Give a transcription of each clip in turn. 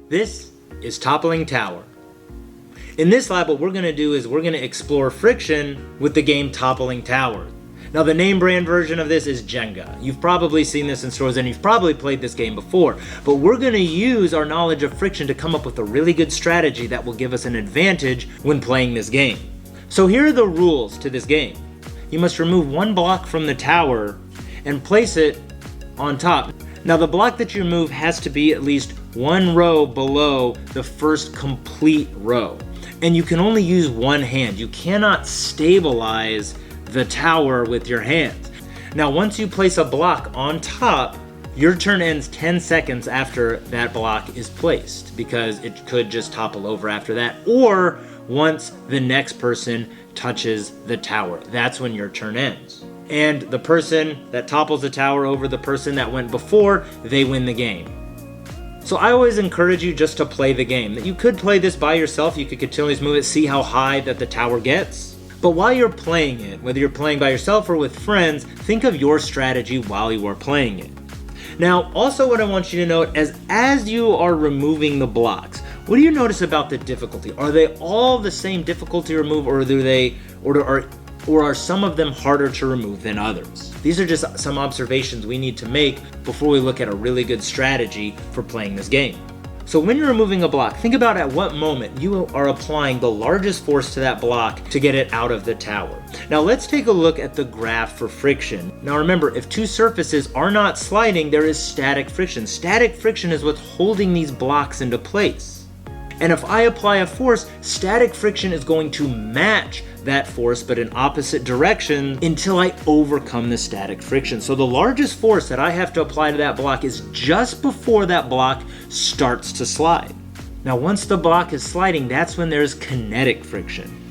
This is Toppling Tower. In this lab, what we're going to do is we're going to explore friction with the game Toppling Tower. Now, the name brand version of this is Jenga. You've probably seen this in stores and you've probably played this game before, but we're going to use our knowledge of friction to come up with a really good strategy that will give us an advantage when playing this game. So here are the rules to this game. You must remove one block from the tower and place it on top. Now, the block that you remove has to be at least one row below the first complete row. And you can only use one hand. You cannot stabilize the tower with your hands. Now, once you place a block on top, your turn ends 10 seconds after that block is placed, because it could just topple over after that, or once the next person touches the tower. That's when your turn ends. And the person that topples the tower over the person that went before, they win the game. So I always encourage you just to play the game. You could play this by yourself, you could continuously move it, see how high that the tower gets. But while you're playing it, whether you're playing by yourself or with friends, think of your strategy while you are playing it. Now, also what I want you to note is as you are removing the blocks, what do you notice about the difficulty? Are they all the same difficulty to remove, or are some of them harder to remove than others? These are just some observations we need to make before we look at a really good strategy for playing this game. So when you're removing a block, think about at what moment you are applying the largest force to that block to get it out of the tower. Now let's take a look at the graph for friction. Now remember, if two surfaces are not sliding, there is static friction. Static friction is what's holding these blocks into place. And if I apply a force, static friction is going to match that force but in opposite direction until I overcome the static friction. So the largest force that I have to apply to that block is just before that block starts to slide. Now once the block is sliding, that's when there's kinetic friction.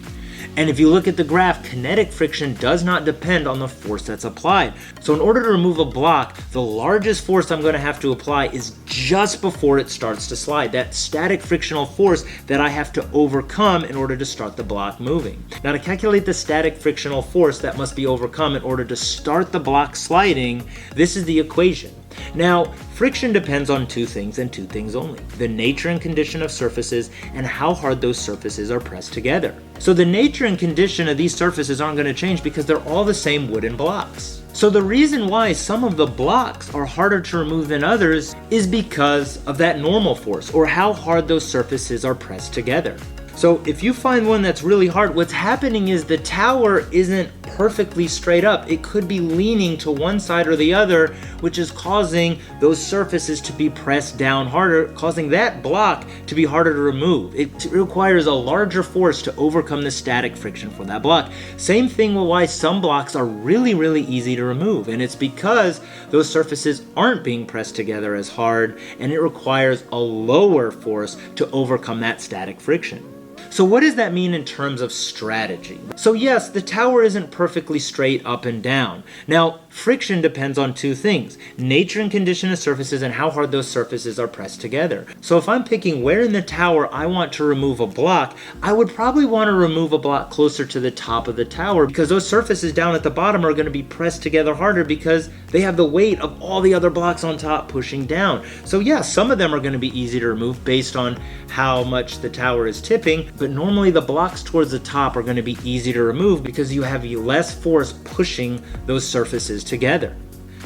And if you look at the graph, kinetic friction does not depend on the force that's applied. So in order to remove a block, the largest force I'm going to have to apply is just before it starts to slide. That static frictional force that I have to overcome in order to start the block moving. Now to calculate the static frictional force that must be overcome in order to start the block sliding, this is the equation. Now, friction depends on two things and two things only: the nature and condition of surfaces and how hard those surfaces are pressed together. So the nature and condition of these surfaces aren't going to change because they're all the same wooden blocks. So the reason why some of the blocks are harder to remove than others is because of that normal force, or how hard those surfaces are pressed together. So if you find one that's really hard, what's happening is the tower isn't perfectly straight up. It could be leaning to one side or the other, which is causing those surfaces to be pressed down harder, causing that block to be harder to remove. It requires a larger force to overcome the static friction for that block. Same thing with why some blocks are really, really easy to remove, and it's because those surfaces aren't being pressed together as hard, and it requires a lower force to overcome that static friction. So what does that mean in terms of strategy? So yes, the tower isn't perfectly straight up and down. Now, friction depends on two things: nature and condition of surfaces and how hard those surfaces are pressed together. So if I'm picking where in the tower I want to remove a block, I would probably want to remove a block closer to the top of the tower, because those surfaces down at the bottom are going to be pressed together harder because they have the weight of all the other blocks on top pushing down. So yeah, some of them are going to be easy to remove based on how much the tower is tipping, but normally the blocks towards the top are going to be easy to remove because you have less force pushing those surfaces together.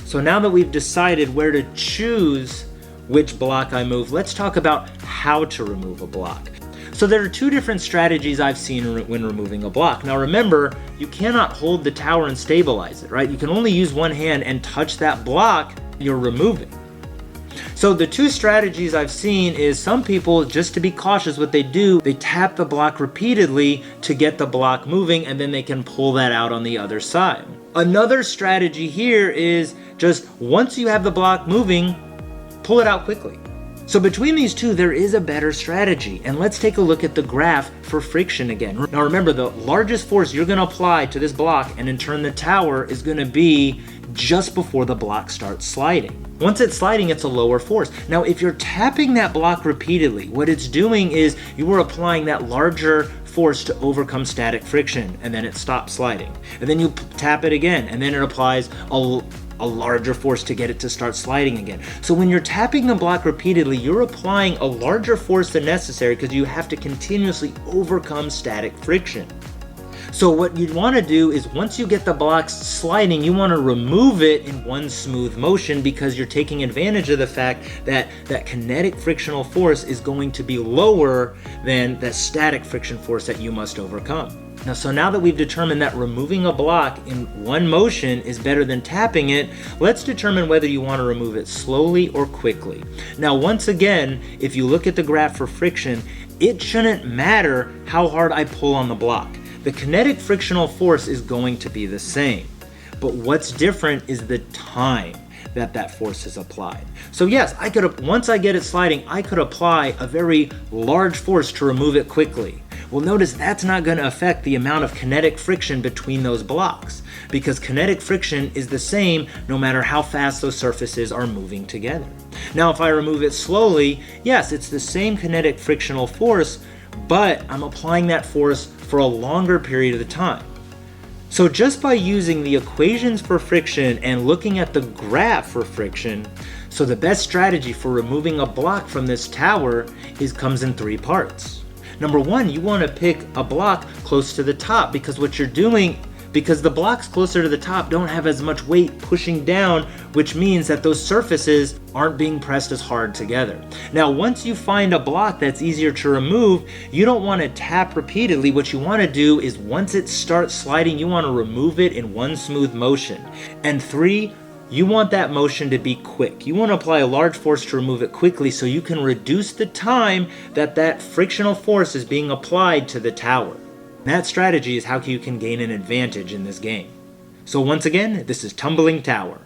So now that we've decided where to choose which block I move, let's talk about how to remove a block. So there are two different strategies I've seen when removing a block. Now remember, you cannot hold the tower and stabilize it, right? You can only use one hand and touch that block you're removing. So the two strategies I've seen is some people, just to be cautious, what they do, they tap the block repeatedly to get the block moving, and then they can pull that out on the other side. Another strategy here is just once you have the block moving, pull it out quickly. So between these two, there is a better strategy. And let's take a look at the graph for friction again. Now remember, the largest force you're going to apply to this block and in turn the tower is going to be just before the block starts sliding. Once it's sliding, it's a lower force. Now, if you're tapping that block repeatedly, what it's doing is you are applying that larger force to overcome static friction, and then it stops sliding. And then you tap it again, and then it applies a larger force to get it to start sliding again. So when you're tapping the block repeatedly, you're applying a larger force than necessary because you have to continuously overcome static friction. So what you'd want to do is once you get the blocks sliding, you want to remove it in one smooth motion because you're taking advantage of the fact that that kinetic frictional force is going to be lower than the static friction force that you must overcome. Now that we've determined that removing a block in one motion is better than tapping it, let's determine whether you want to remove it slowly or quickly. Now, once again, if you look at the graph for friction, it shouldn't matter how hard I pull on the block. The kinetic frictional force is going to be the same, but what's different is the time that force is applied. So yes, once I get it sliding, I could apply a very large force to remove it quickly. Well, notice that's not going to affect the amount of kinetic friction between those blocks because kinetic friction is the same no matter how fast those surfaces are moving together. Now, if I remove it slowly, yes, it's the same kinetic frictional force, but I'm applying that force for a longer period of time. So just by using the equations for friction and looking at the graph for friction, so the best strategy for removing a block from this tower comes in 3 parts. Number 1, you want to pick a block close to the top because the blocks closer to the top don't have as much weight pushing down, which means that those surfaces aren't being pressed as hard together. Now, once you find a block that's easier to remove, you don't want to tap repeatedly. What you want to do is once it starts sliding, you want to remove it in one smooth motion. And 3, you want that motion to be quick. You want to apply a large force to remove it quickly so you can reduce the time that frictional force is being applied to the tower. That strategy is how you can gain an advantage in this game. So once again, this is Toppling Tower.